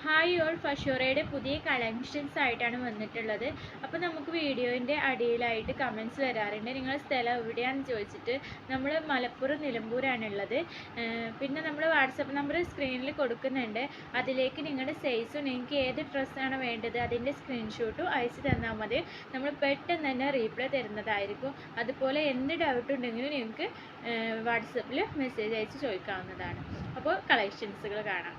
Hi all ഫഷോറയുടെ പുതിയ collections ആയിട്ടാണ് വന്നിട്ടുള്ളത്. അപ്പോൾ നമുക്ക് വീഡിയോൻ്റെ അടിയിലായിട്ട് കമൻറ്റ്സ് വരാറുണ്ട്, നിങ്ങളുടെ സ്ഥലം എവിടെയാണെന്ന് ചോദിച്ചിട്ട്. നമ്മൾ മലപ്പുറം നിലമ്പൂരാണുള്ളത്. പിന്നെ നമ്മൾ വാട്സപ്പ് നമ്പർ സ്ക്രീനിൽ കൊടുക്കുന്നുണ്ട്. അതിലേക്ക് നിങ്ങളുടെ സൈസും നിങ്ങൾക്ക് ഏത് ഡ്രസ്സാണ് വേണ്ടത് അതിൻ്റെ സ്ക്രീൻഷോട്ടും അയച്ചു തന്നാൽ മതി. നമ്മൾ പെട്ടെന്ന് തന്നെ റീപ്ലൈ തരുന്നതായിരിക്കും. അതുപോലെ എന്ത് ഡൗട്ട് ഉണ്ടെങ്കിലും നിങ്ങൾക്ക് വാട്സപ്പിൽ മെസ്സേജ് അയച്ച് ചോദിക്കാവുന്നതാണ്. അപ്പോൾ കളക്ഷൻസുകൾ കാണാം.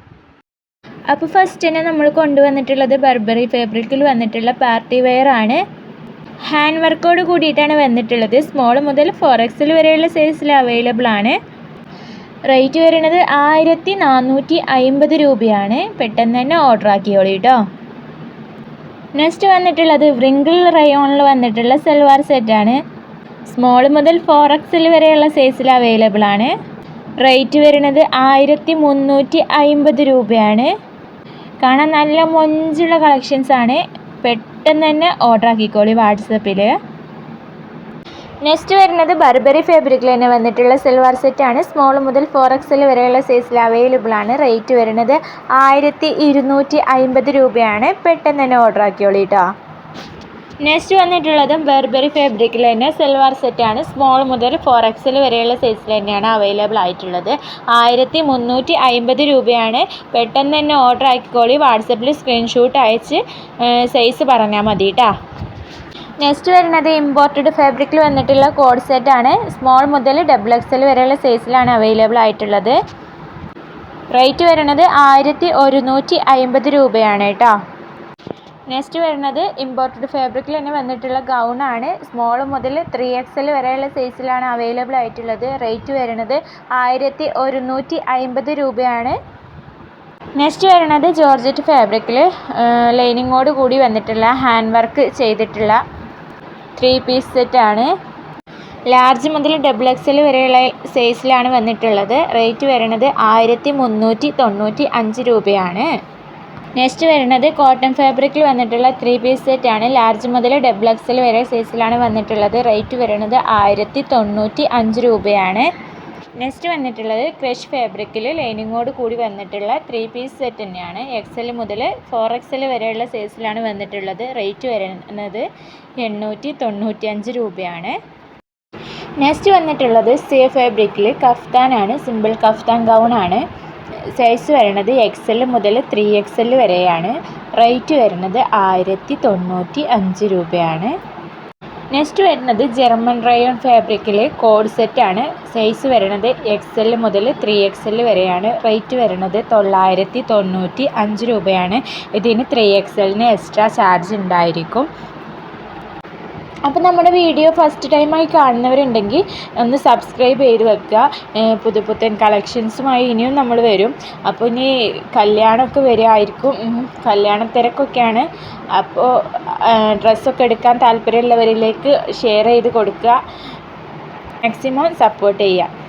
അപ്പോൾ ഫസ്റ്റ് തന്നെ നമ്മൾ കൊണ്ടുവന്നിട്ടുള്ളത് ബർബറി ഫാബ്രിക്കിൽ വന്നിട്ടുള്ള പാർട്ടി വെയർ ആണ്. ഹാൻഡ് വർക്കോട് കൂടിയിട്ടാണ് വന്നിട്ടുള്ളത്. സ്മോൾ മുതൽ 4XL വരെയുള്ള സൈസിൽ അവൈലബിൾ ആണ്. റേറ്റ് വരുന്നത് 1450 രൂപയാണ്. പെട്ടെന്ന് തന്നെ ഓർഡർ ആക്കിയോളൂ കേട്ടോ. നെക്സ്റ്റ് വന്നിട്ടുള്ളത് വ്രിങ്കിൾ റയോണിൽ വന്നിട്ടുള്ള സൽവാർ സെറ്റാണ്. സ്മോൾ മുതൽ 4XL വരെയുള്ള സൈസിൽ അവൈലബിൾ ആണ്. റേറ്റ് വരുന്നത് 1350 രൂപയാണ്. കാണാൻ നല്ല മൊഞ്ചുള്ള കളക്ഷൻസ് ആണ്. പെട്ടെന്ന് തന്നെ ഓർഡർ ആക്കിക്കോളി വാട്സപ്പിൽ. നെക്സ്റ്റ് വരുന്നത് ബർബറി ഫാബ്രിക്കിൽ തന്നെ വന്നിട്ടുള്ള സൽവാർ സെറ്റാണ്. സ്മോൾ മുതൽ 4XL വരെയുള്ള സൈസിൽ അവൈലബിൾ ആണ്. റേറ്റ് വരുന്നത് 1250 രൂപയാണ്. പെട്ടെന്ന് തന്നെ ഓർഡർ ആക്കിയോളി കേട്ടോ. നെക്സ്റ്റ് വന്നിട്ടുള്ളതും ബർബറി ഫാബ്രിക്കിൽ തന്നെ സൽവാർ സെറ്റാണ്. സ്മോൾ മുതൽ 4XL വരെയുള്ള സൈസിൽ തന്നെയാണ് അവൈലബിൾ ആയിട്ടുള്ളത്. 1350 രൂപയാണ്. പെട്ടെന്ന് തന്നെ ഓർഡർ ആക്കിക്കോളി. വാട്സപ്പിൽ സ്ക്രീൻഷോട്ട് അയച്ച് സൈസ് പറഞ്ഞാൽ മതി കേട്ടോ. നെക്സ്റ്റ് വരുന്നത് ഇമ്പോർട്ടഡ് ഫാബ്രിക്കിൽ വന്നിട്ടുള്ള കോഡ് സെറ്റാണ്. സ്മോൾ മുതൽ XXL വരെയുള്ള സൈസിലാണ് അവൈലബിൾ ആയിട്ടുള്ളത്. റേറ്റ് വരുന്നത് 1150 രൂപയാണ് കേട്ടോ. നെക്സ്റ്റ് വരുന്നത് ഇമ്പോർട്ടഡ് ഫാബ്രിക്കിൽ തന്നെ വന്നിട്ടുള്ള ഗൗണാണ്. സ്മോൾ മുതൽ 3XL വരെയുള്ള സൈസിലാണ് അവൈലബിൾ ആയിട്ടുള്ളത്. റേറ്റ് വരുന്നത് 1150 രൂപയാണ്. നെക്സ്റ്റ് വരുന്നത് ജോർജറ്റ് ഫാബ്രിക്കിൽ ലൈനിങ്ങോട് കൂടി വന്നിട്ടുള്ള ഹാൻഡ് വർക്ക് ചെയ്തിട്ടുള്ള 3 പീസ് സെറ്റാണ്. ലാർജ് മുതൽ XXL വരെയുള്ള സൈസിലാണ് വന്നിട്ടുള്ളത്. റേറ്റ് വരുന്നത് 1395 രൂപയാണ്. നെക്സ്റ്റ് വരുന്നത് കോട്ടൺ ഫാബ്രിക്കിൽ വന്നിട്ടുള്ള 3 പീസ് സെറ്റാണ്. ലാർജ് മുതൽ XXL വരെ സൈസിലാണ് വന്നിട്ടുള്ളത്. റേറ്റ് വരുന്നത് 1095 രൂപയാണ്. നെക്സ്റ്റ് വന്നിട്ടുള്ളത് ക്രഷ് ഫാബ്രിക്കിൽ ലൈനിങ്ങോട് കൂടി വന്നിട്ടുള്ള 3 പീസ് സെറ്റ് തന്നെയാണ്. XL മുതൽ 4XL വരെയുള്ള സൈസിലാണ് വന്നിട്ടുള്ളത്. റേറ്റ് വരുന്നത് 895 രൂപയാണ്. നെക്സ്റ്റ് വന്നിട്ടുള്ളത് സേ ഫാബ്രിക്കിൽ കഫ്താനാണ്. സിമ്പിൾ കഫ്താൻ ഗൗണാണ്. സൈസ് വരുന്നത് XL മുതൽ 3XL വരെയാണ്. റേറ്റ് വരുന്നത് 1095 രൂപയാണ്. നെക്സ്റ്റ് വരുന്നത് ജർമ്മൻ റയോൺ ഫാബ്രിക്കിൽ കോഡ് സെറ്റാണ്. സൈസ് വരുന്നത് XL മുതൽ 3XL വരെയാണ്. റേറ്റ് വരുന്നത് 995 രൂപയാണ്. ഇതിന് 3XLന് എക്സ്ട്രാ ചാർജ് ഉണ്ടായിരിക്കും. അപ്പോൾ നമ്മുടെ വീഡിയോ ഫസ്റ്റ് ടൈമായി കാണുന്നവരുണ്ടെങ്കിൽ ഒന്ന് സബ്സ്ക്രൈബ് ചെയ്ത് വെക്കുക. പുതുപുത്തൻ കളക്ഷൻസുമായി ഇനിയും നമ്മൾ വരും. അപ്പോൾ ഇനി കല്യാണമൊക്കെ വരുമായിരിക്കും. കല്യാണ തിരക്കൊക്കെയാണ്. അപ്പോൾ ഡ്രസ്സൊക്കെ എടുക്കാൻ താല്പര്യമുള്ളവരിലേക്ക് ഷെയർ ചെയ്ത് കൊടുക്കുക. മാക്സിമം സപ്പോർട്ട് ചെയ്യുക.